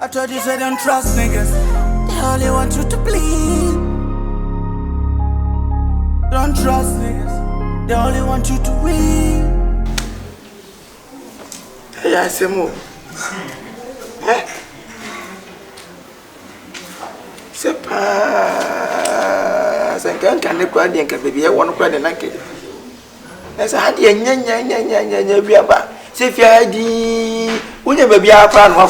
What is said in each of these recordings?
I told you, say don't trust niggas. They only want you to bleed. Don't trust niggas. They only want you to win. Hey, I say more. Eh? C'est pas. C'est quelqu'un qui croit bien que bébé est one croit de naked. C'est ça dit nya biaba. C'est fier dit. Où ne bébé a pas noir.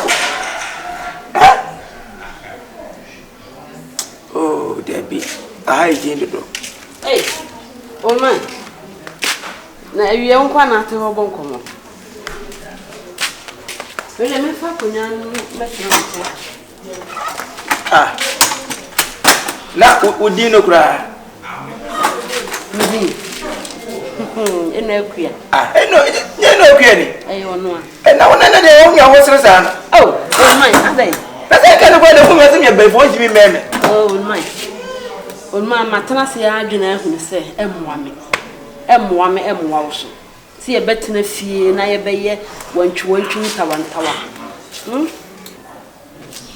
Oh, Debbie. I did it. Hey, old man. Na you won't come out to Hobon Common. Well, I'm a fucking Ah. Now, would you know cry? In no queer. Ah, no, query. I don't know. And now, another only I was a son. Oh, mine, are they? That's I can't go to whom before you be men. Oh, mine. On my maternity, I do not say, M1. See a better than a fee, and I obey when you went to Tawan Tower.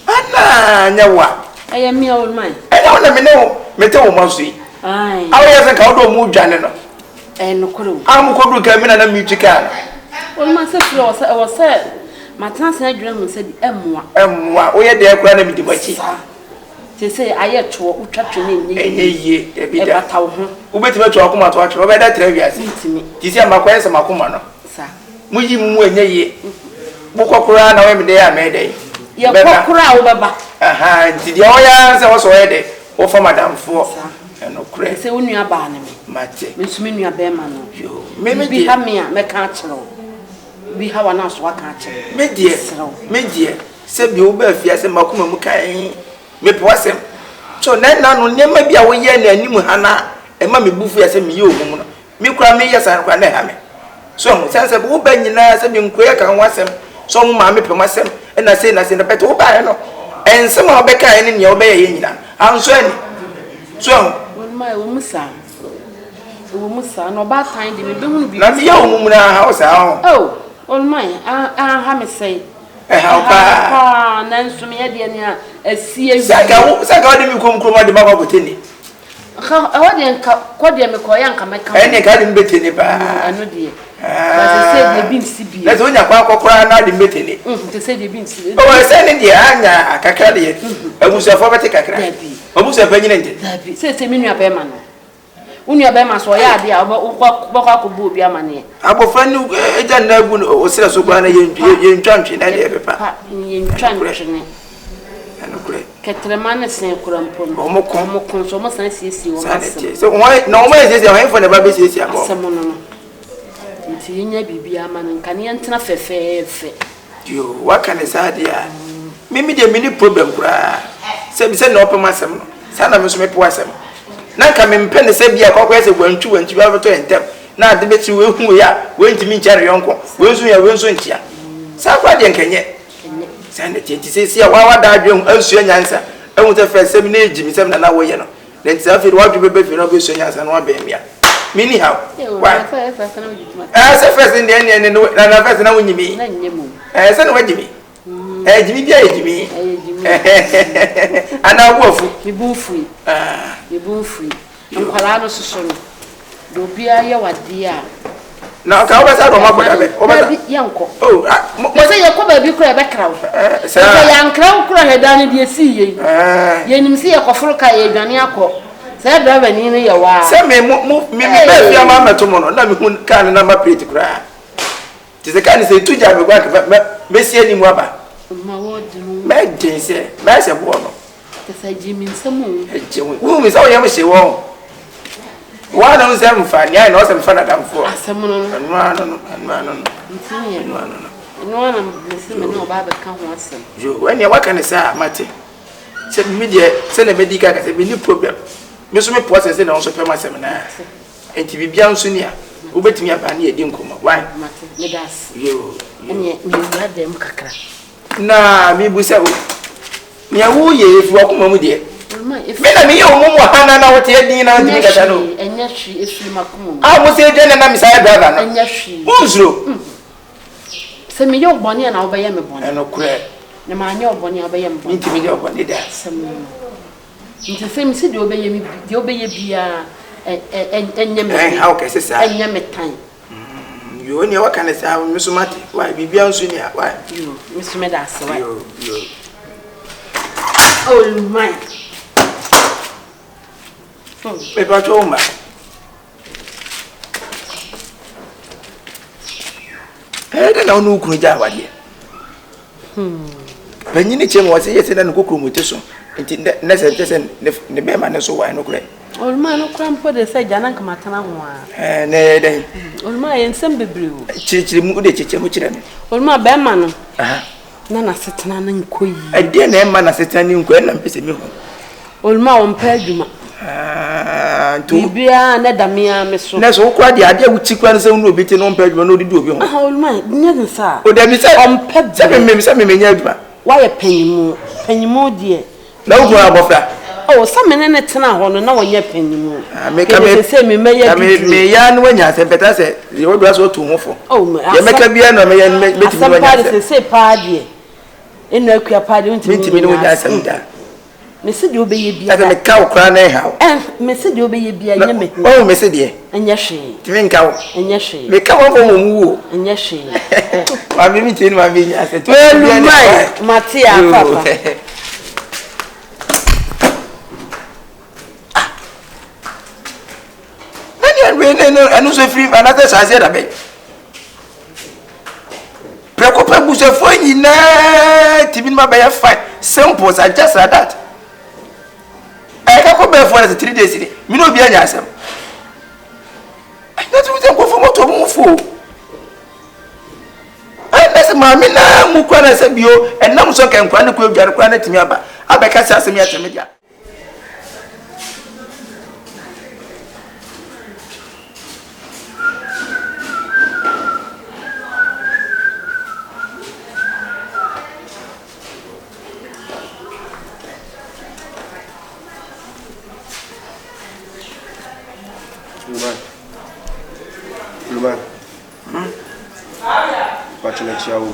Anna, no what? I am your old man. I don't let me know. Metal Mossy. Aye, I wasn't called to move Janino. and no crew. I'm going to come in and meet you. Well, myself was said. Maternity, I dreamed and said, M1. What? We had their granny to watch. They say I had to walk in Ye, a town. Who better to talk about what over that trivial to me. This is my question, Macumano. Sir, Muji Mwenye Bukokura, now every day I made a. you're a crowd, Baba. Aha, did the oil also ready? Or for Madame Four and no crazy. Say, when you are banning me, Matty. Miss Minia Bearman. You Maybe be have me a mechanical. We have an house, what can't you? Me dear, said you be fierce and Macuma Mukai. Me was him. So now, never be away and Nimuhana, and Mammy Buffy as a you woman. Me cry me, yes, and Quanahame. So, since a boo bang in us and you quack and was him, so mammy per myself, and I say, I send a pet over, and somehow Becca in your bay. I'm sorry. So, when my woman son, no bad time, they will be not the young woman house. Oh, on mine, I have me say. How far? Nancy, me, a sea. Saka didn't come to the Baba Botini. I didn't quite me call Yanka, and they got him betting it. I know, dear. They've been CB. That's when you cry not in betting. To say they've been CB. Oh, I send in the Anya, Kakadi. I was a former take a crack. I was a penny. Say, Minia Bearman. Unia Bema so ya dia obokwa ko bu bia mane abofra ni eja na agu o sira so gba na yentwantwe na de pepa yentwantwe ne ano kure ketrema ne sen kurampo omokon so mo san siesie wo masem so why no mo siesie why for na ba be siesie akọ asem no nti yenya bibia mane nkane yentena fefefe yo wakane sadia mimi de mini problem kura se bi se na opema asem no sana me so me po asem na ka me mpene se bia kwakwa se gwantu ba to entem na ade beti we hu ya we ntimi nchare yonko we nso nchia sa kwa de nkenye sa na tete se ya wa da adwem ansu nyansa ehun te fe se mi na ejimi se na wo ye no na ntia fe wa dwebe be fe na be so nyansa na wa be mia mini how why se first in the end na first na wonyimi na nyemu se na wajimi jimi bia ejimi ana wofu mi bu fu nkwala no soso no do bia ye wade a na ka obasa do makoda be obasa yanko oh mo se ye ko ba bi kura be krawo se ya nkrawo kura he dan de si ye ye nim se ye koforo ka ye dwane akọ se driver ni ne ye wa se me be fia ma meto mo no na me hu ka na ma plate kura ti se ka ni se tuja be gwa be sie ni mu aba ma wodi no me din se me se bo no te sa jimi nsamu wo mi so ye me se wo wa na nse mfa ni ai na o se mfa na damfo asemu no no ntiye no na blesse me no ba be ka ho asem yo when ya waka ne sa mate se mi de se na medical ka se bi ni problem me so me process na on so pe ma sem na enti bibia nso ni a wo betimi aba na ye di nkomo why mate me das yo ene me ya dem kakra na mi busa wo mi awu ye efu akoma mu de me na mi ye omumu hana na wote edin na ntimi kata no enya hwi efi makomo mo se de na mi sai brother no enya hwi unzuro se mi ye ogboni na wo be ye me boni eno kure na ma anya oboni obeye mbo minti mi de oboni da nti se mi se de obeye mi de obeye bia enye me how can say enye me tan yo ni wa kan say misumati why bibia nso ni why yo misume da se why yo oh my me pa choma na onu kunu ja wade banyini chem wo se yese na kokuru moteso nti na se tese ne be ma ne so why no kure olma no kura mpo de se jana kama tana ho a ne den olma ye nsem bebreu chirichiri mu de cheche mu kire me olma be ma no na setena na nkoyi ade na ma na setena ni nkoyi na mpese mi ho olma on pa adwuma bibia na damia me so na so kwa de ade wuti kwa nse unu obi ti no mpa adwuma no didi obi ho olma nya nsa o da mi se on pa se me nya adwuma wa ye panyimu de na wo kwa abofra oh samene ne tena ho no na wonye panyimu meka me se me meya me ya no nya se peta se ye wo do aso to hofo ye meka bia no me ya metimi no nya se pa de enu akua pa de metimi no nya se nda me se de obeye bia ata me ka okra na ha me se de obeye bia nya me oh me se de enya hwe timi nka wo enya hwe me ka wo mo mu enya hwe ma me mi tini ma me nya se to mai matia papa anu so free another saze da be prekopa buso fo nyina tibin ma be ya fine simple as just like that ka ko be for 3 days ni mi no bi anya asem na tu tem ko fo moto mu fo nese ma mi na mu kwa na se bio enam so kan kwa na ko dware kwa na timi aba abeka sa asem ya temi dia Luman. Bachuna chiao.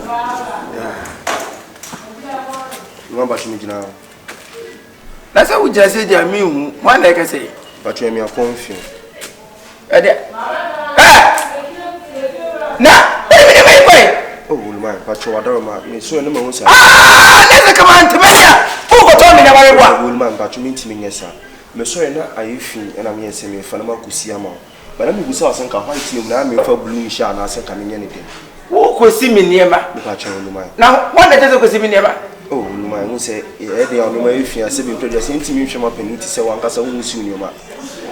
Luman bachuna jina. Na say we just say dia mi hu, one like say. Bachuna mi a Confion. Ade. Na, me boy. Oh, Luman, bachuna wadaro ma. Me so na ma hu sa. Na come on to me ya. Who go tell me na why wa? Luman, bachuna ntimi nyesa. Me so na ayefi na me yese me fa na makusi ama. Bana mi gusa wasan ka white team na me fa blue sha na ase ka me nyane den. Wo ko si mi niema. Me bachuna Luman. Na one dey ko si mi niema. Oh, Luman, who say e dey on my ayefi ase be produce ntimi hwe ma peniti se wan kasa hu si niema.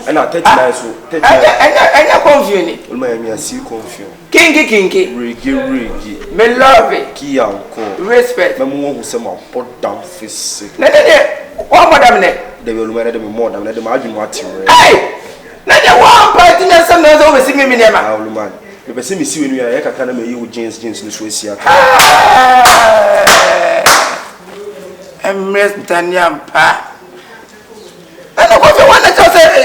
And I 39 so 39. Anya Confion ni. Luman mi a si Confion. Kinki. Regi. Me love it. Kyekyeku. Respect. Me mo hu se ma put down face. Ne. One madam ne. They will Luman de me more than them adwin watin. Hey! Na dey one party na some na so we see me niema. Ah, Luman. Me be se me si we nu ya kaka na me yi jeans no so asia. Emres Tanyam pa. Ana ko fe wana to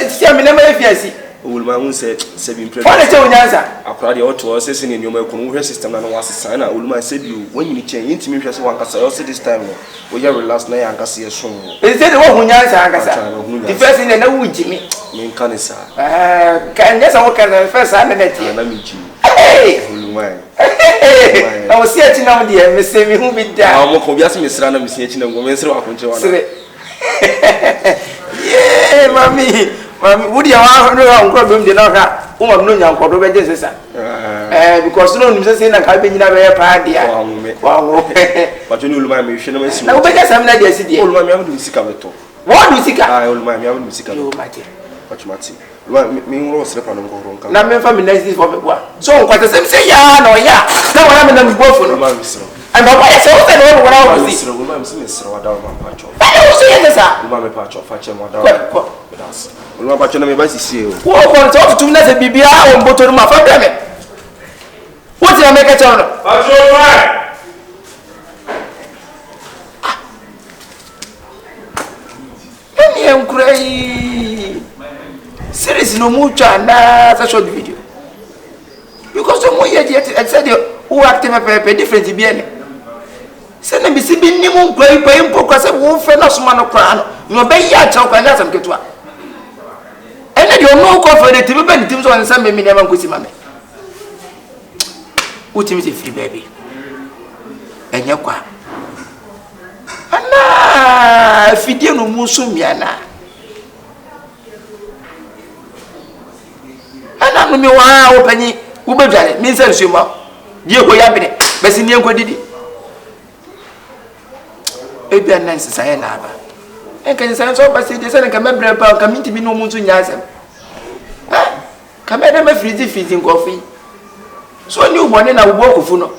se me na ma fiasi. Luman won say be impressed. Wana che onyansa. Akura de auto say se ne nyoma ekunu hwe system na no wasesa na Luman say bi when you chen yintimi hwe se wankasa you say this time no we ya relax na ya ankasa ye so. E say de wo hunyansa ankasa. The first thing na wujimi. Me nkanisa. Kan nyasa wo kan first na net. Na mi ji. Hey! Luman. I was see ati na de me say me hu bi da. Ah mo ko biasa me sira na me si ati na ngo me sira akonche wana. Yeah, mami, would you want to have a de na ha? Uma no nyan kodo be je sesa. Because no nim say na ka be nyina be party a. Wow. But you know Luman me hwe na me si. Na wo be ka sam na de si de. Luman me am do sika beto. What do sika? Ah, Luman me am do sika. Yo mate. Pachumati. Luman me nro slepa no ngoro nka. Na me fa me nice for me boa. So nkwata sem say ya no ya. Na wala me na me bofu no. Luman me siro. And papa ya say wo say no wala wo si. Luman me siro wada ma pacho. Ba wo say yesa. Luman me pacho fa che mo da. That's. Luman pacho na me ba sisi o. Wo ko to tutum na se bibia o mboto no ma fa bia me. What you make a channel? Pacho Luman. I'm crying. Seriously, no much na such a video. Because the more yet I said who active a different bien. Said na bisi bi nimu kwai mpokwa se wo fe na soma no kra no no be ya cha kwa ngasam ketua ene de ono ko fa de tibi be de tim so nsa me mi na ma nkosi ma me utimi se free baby enye kwa ana fidie no musu miana ana no mi wa wo panyi wo bedware mi nsa nsuo ma die ko ya bene besi nie nko didi ebi anansi saye na aba enka nsa so basi de se na kamebre pa ka minti mi no mu nso nya asem kamera ma friji nkofi so ni ubone na ubo kofu no.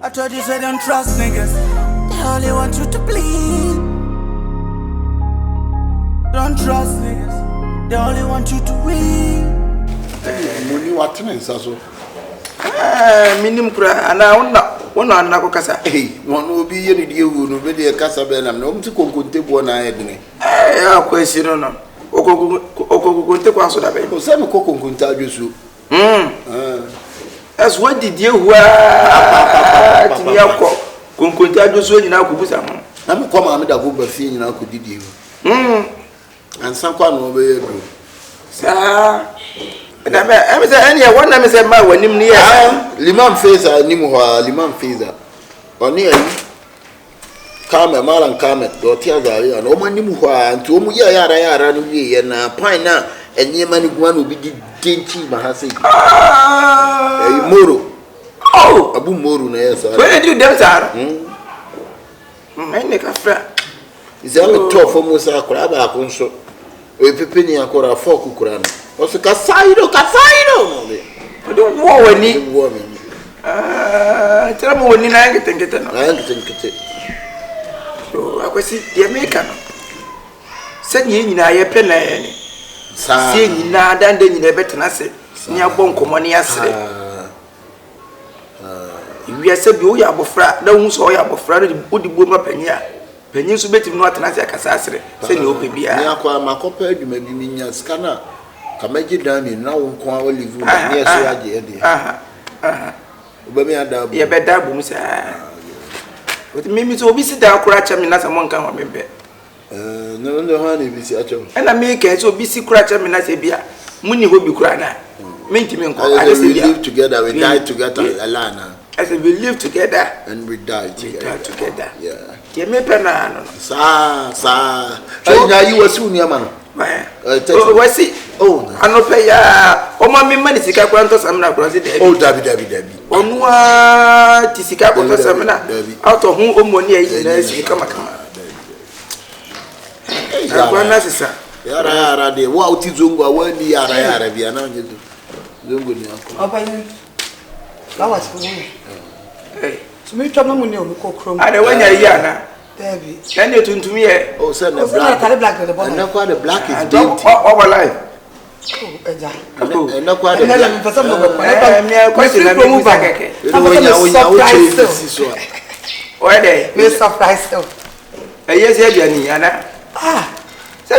I told you say don't trust niggas. They only want you to bleed. Don't trust niggas. They only want you to win. Money what means so? Minim kura ana wona na ko kasa. Won obi ye ni die wu no be de kasa be nam na omti konkonte bo na edene. Ya kwesi no. Okokonte kwa so da be. O se me kokonkonte adwosu. As what did you wa ti yakọ konkonte adwosu nyina ko busa mo. Na me koma me da go ba fie nyina ko didi wu. Ansa kwa no be ye do. Sa na me e say ene won na me say ma wanim ni yes. Liman feza ni mo ha liman feza. Oni ayi kama malan kama do ti azari ana o mani mu ho anti o mu yara no wie ye na pan na enye mani gwa no bi denti ma ha sei moro abu moro na yes when did you dem sar ene ka fra izame to fo mo sa kura ba ko nso o pepe ni akora fo kukura no o se ka sairo no de do wo wani tira mo wani na ngete no so akwesi de meka no se nyina ye pe na ye ni se nyina dande nyina betena se ni abon komo ni asere iwi se bi o ya abofra da hu so o ya abofra no odi bo ma panya panyin so betim no atena se akasa asere se ni o pe bia ni akwa makopa adwuma bi ni nya skana kamaji dani na wo nko a olive na ni eso age ede obami ada bu ye be da bu mu se but mimi so obi si da akura cha mi na se monka ho mebe no ha ni bi si acho ena me ke so obi si kura cha mi na se bia muni ho bi kura na minti me nko I say we live together we die together alana I say we live together and we die together yeah ye me pe na no sa anya yi wasu ni ama no wasi anope ya o ma mi mani sika kwa nto samna kwa se de dabi onua ti sika kwa nto samna out of hu omoni ayi na sika makama kwa na sisa yara de wa uti zongo awani yara bia na nyedo zongo ni akọ obayin lawa si mo so me twam na mo ne o ko krom ade wanya yi ana Debbie. Can you turn to me? Oh, send the black. And not quite the black is dead. Over life. And not quite the black. Why they? Miss surprise. Yes, Jenny, Anna. Say,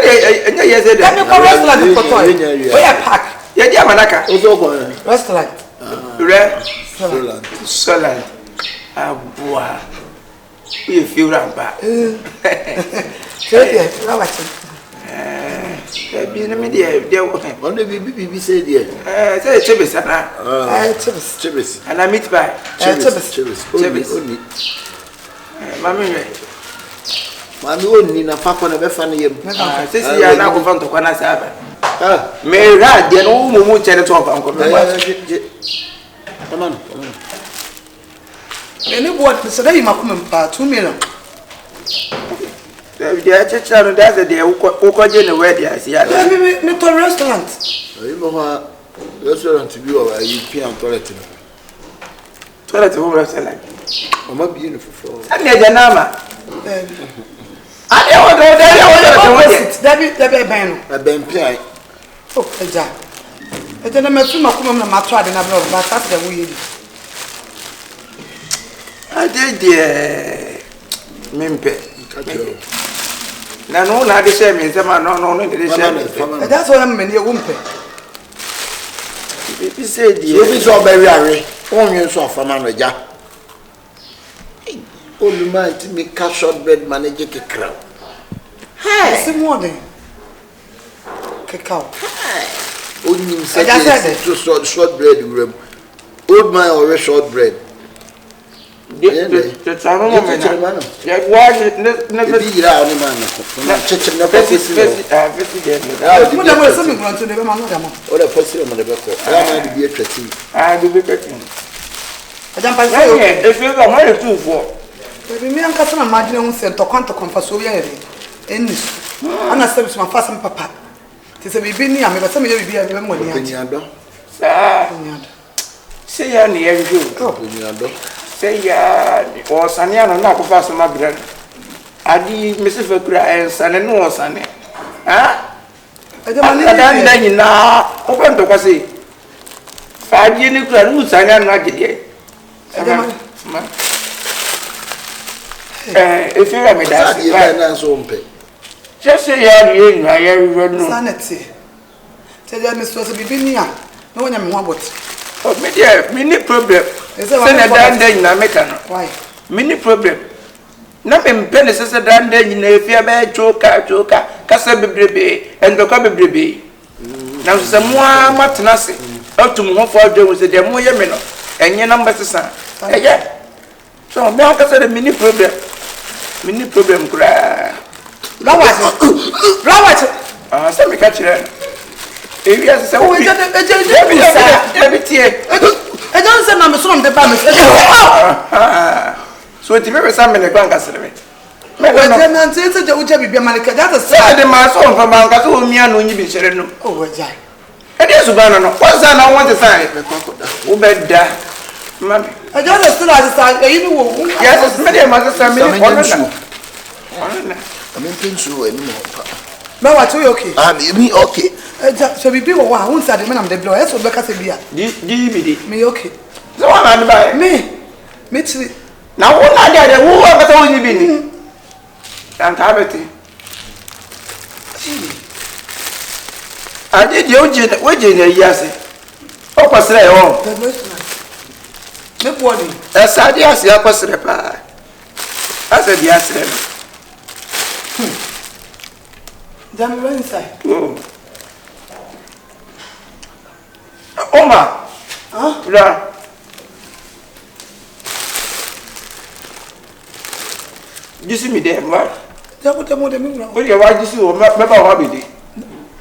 yes, let me go restaurant for toy. Where I pack? Yeah, Manaka. Restaurant. Soland. Abua. We feel rampa. Be no media, dear. Only be said, yeah. Say Chibis, Anna. Chibis. And I meet by Chibis. Mammy. Mammy won't need a fuck on a funny. This is now go to Quanasaba. May rad, dear, no more channel of Uncle. Come on. Any what so that you come pa 2 million. The church and that's a day who in the way there. See, me to restaurant. You know, restaurant to be over European toilet. Toilet home restaurant. I'm a beautiful. And there's a nama. I don't want Debbie Ben. A Ben Pie. Oh, Eja. I don't know if you come na matwa de na blow, but that's the way. I did Mimpe. No, not the same as no, that's why I'm in your womb. He said, you be so very, only so from Manager. Old man to me cash shortbread manager crowd. Hi. See more than cacao. Only said to shortbread room. Old man or shortbread. The town man. Yeah, why never be around the man. Church never visited. Something going to never man. Or a person on the back. I might be a tree. I will be getting. I don't say if you got money too for. Me and Castle imagine sent to come to Confion. In this, and I said to my first papa. Tis a baby near me, but some of you be a woman. Say, ya near you. Say, ya, or Sanyana, not of us, my brother. I did Mrs. Fakura and San and no Sunny. Ah? I don't know. Open to Cassie. 5 years ago, I was not yet. If you have me, that's just say, I am sanity. Tell them, Mr. Bibinia, no one am one but. Oh, many problem. Send a damn day in America. Why? Many problem. Nothing pennies a damn day in a fear bad joker, Cassabe, and the Cabe Brebe. Now, some more matinasi. Up to more for there was a demo yamino, and your number to son. So, now I said a mini problem. Mini problem, cry. Lawat, some catch it. If you have some, I don't say I'm son the Bamis. So, if you ever summon a bank, I said, I said, the Ujabi America, that's a sad my son from Banca, whom you know you be sharing. Oh, it is Banana. What's that? I want to say, who bed that? Mammy, I don't understand. Yes, many of my family. I'm in so anymore. No, I told you okay. I'm me okay. So we people who said the man of the blow, so back as a beer. DVD. Me okay. So I'm by me too. Now, what I did, who ever told you been? And Tabity. I did your wages, yes. Oh, was there all? The body. That's ideas, I was reply. I said, yes. Damn right inside. Oh. Oma. Huh? Yeah. You see me there, what? That would have been wrong. What you want to see? Remember what we did?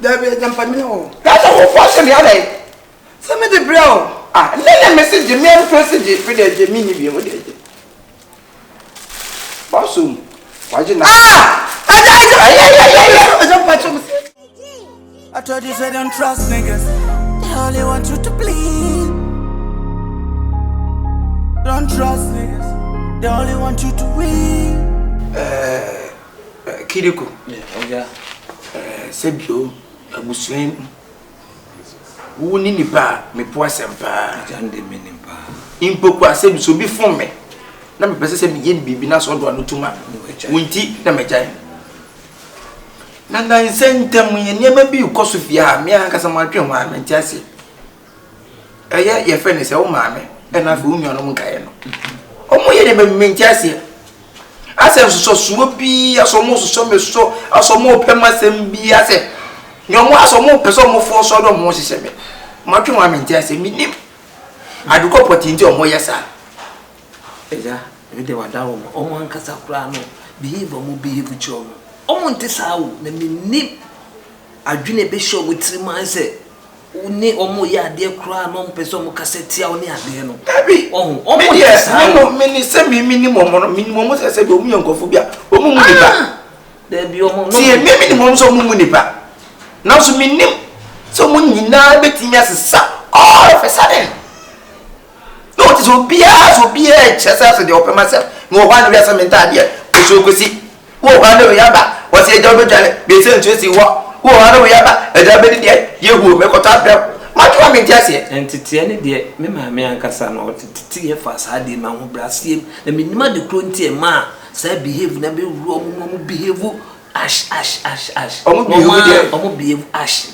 There be a jampano. That's a whole portion the other. Send me the brown. Ah, let them message the main person for the Gemini. Bosom. Why you not? I told you say don't trust niggas. They only want you to bleed. Don't trust niggas. They only want you to win. Kyekyeku. Yeah. Sebio, Muslim. Who need ba me poasempa. Jande menimpa. Impoku asem so bi fun me. Na me pese se me yen bibi na so do anotuma. Wonti na me jai. Nanda insentem ye niema bi ukoso fia me ankasa matwe ho a menti ase. Eye ye fe ne se wo maame e na fe wo nuano mo kae no. Omo ye de menti ase. Asem so suwo bi asomo so me so asomo pemasem bi ase. Nyomo asomo peso mo fo so do mo hihye me. Matwe ho a menti ase minim. Aduko potinti omo yesa. Eja, e de wadawo omo ankasa kura no behave omo behave cho. Omo ntisa wo na minim adwene be show mutriman se oni omo ya de kura no mpeso mo kasetia oni ade no abi omo ntisa no meni se minimum no minimum se be omu yankofo bia omu mu nipa de bi omo no tie minimum so omu mu nipa na so minim so mo nyina betimi asesa all of a sudden no it so bia chesa se de open myself no one be some entire so gosi wo hande we yaba wo se ejo be jale be se ntwesi wo hande we yaba ejo be de yehu me kota pe ma twa me ntiase entity ne de me maame ankasa no titi ye fa sa de ma ho brasiem na minima de kronti e ma sa behave na be ru omo behave ash omo behave ash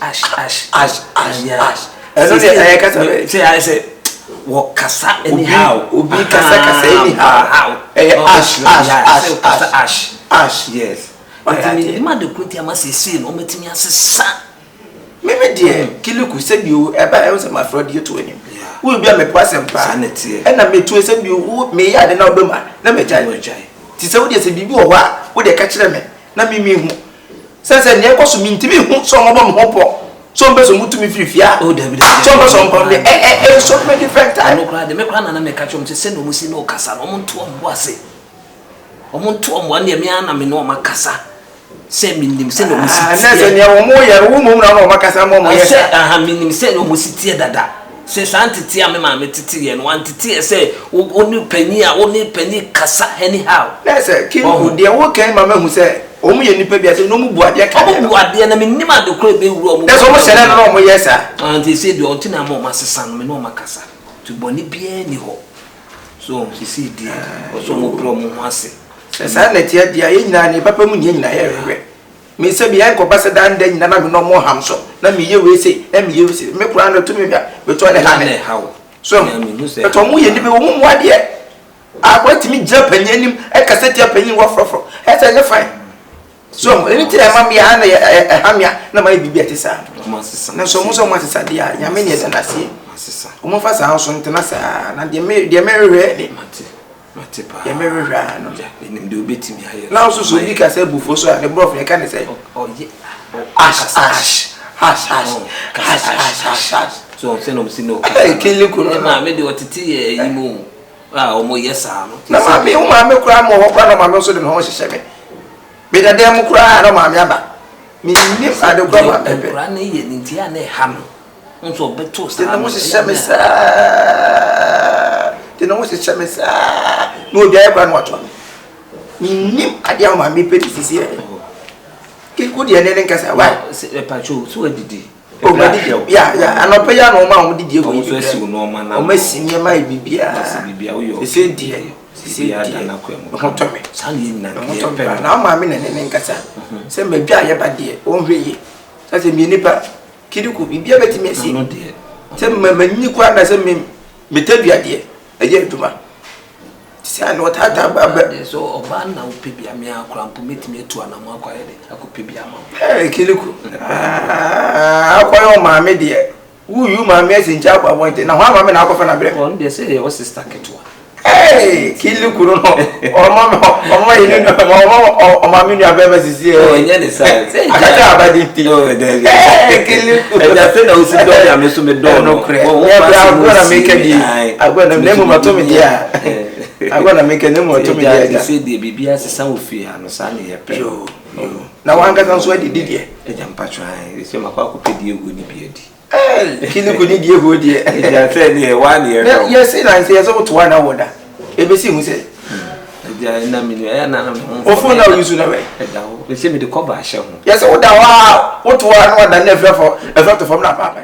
eno de ayaka sabe say I say wo kasa anyhow obi kasa anyhow ash yes ati me de kruti ama sese no metimi asesa meme de Kyekyeku se bi o eba e so ma frodi to anim wo bi a me pasem pa e na me tu se bi o me ya de na obema na me jai ti se wo de se bibi wo a wo de ka kire me na mimi hu se ne ko so mi ntimi hu so mo bom hopo so mbe so mutumi firifia oh David so mbe so mbe so me different time no kra de me kra na me ka chom se no musi no kasa no monto ombo ase omonto ombo na me ana me no makasa se minim se no musi na se ne wo mo ya wo mo na no makasa mo mo se aha minim se no musi tie dada se santiti ame ma me titi ye no antiti se oni pani kasa anyhow na se Kyekyeku de wo kan ma hu se o mu ye nipa bia se no mu bu ade ka o bu ade na me nima de kro be wuro mu that's almost sele no mo yesa anti se de onti na mo masesa no me no makasa to boni bia ni ho so she see dia o so mo pro mo ase se sa na tie dia ye nyina ni papa mu nyina ye hwe me se bia ko basa dan da nyina na me no mo ham so na me ye we se na me ye we se me kura no to me bia me to de ha ne so me to mu ye ni be wo mu ade akwatimi gya panyanim e kaseti panyin wo frofro e se ne fine so anything I mam ya na hamia na mai bibia tesa na so mo so mo tesa dia nya me ne na sie o mo fa sa so ntena sa na de me rehwe ni mate pa de me rehwe no ni de obetimi aye na so bi ka se bufo so ne brof ne ka ne say ash so se no msi no Kyekyeku no ma me de otiti yimu o mo yesa no na ma me o ma me kura mo ho kura no ma me so de no ho hyehye me be da dem kura no ma me aba mi ni ade kura ma bebe kura na ye ni ntia na ha no nso beto sa no mo hyehye me sa de no mo hyehye me sa no obi aye kura no wato mi ni ade ma me pe sisi e Kyekyeku de ne nkasa wa e pa cho so adidi o ma didi ya anope ya no ma o didi e ko so asi no ma na o ma si ni ma bibia o yo se die sisi ya da na kwa mu hotome sani na hotome na ma me ne nkasa se ma bia ye ba die o hwe yi se mi nipa Kyekyeku bibia betimi asi no de se ma manyi kwa na se me tadua die eye duma se an wata ta ba so oba na o pebia me akra mpo metimi etu ana mo akwa ye de akopebia ma Kyekyeku akwa yo ma me de wu ma me asi ncha kwa bonte na ho ma me na akwa fa na bre on de say your sister ketwa Kyekyeku no ọmọ yìí no ọmọ mi ni abẹ sisi o nya ne sai akata abadi ti Kyekyeku eja se na o si do ya me so me do no o agora make di agora na mu mato me dia agora make na mu mato me dia se de bibia se san ofi ha no sa ne ye pe na wanga san so di die eja mpacho ai se makwa ko pedi egu ni biadi Kyekyeku ni die go die eja se ne one year yes na say so to one hour da ebesi hu se eja na mi ya na na o fo na use na we eja o se me de cover ahye ho yes o da wa o to one hour da na efra for na papa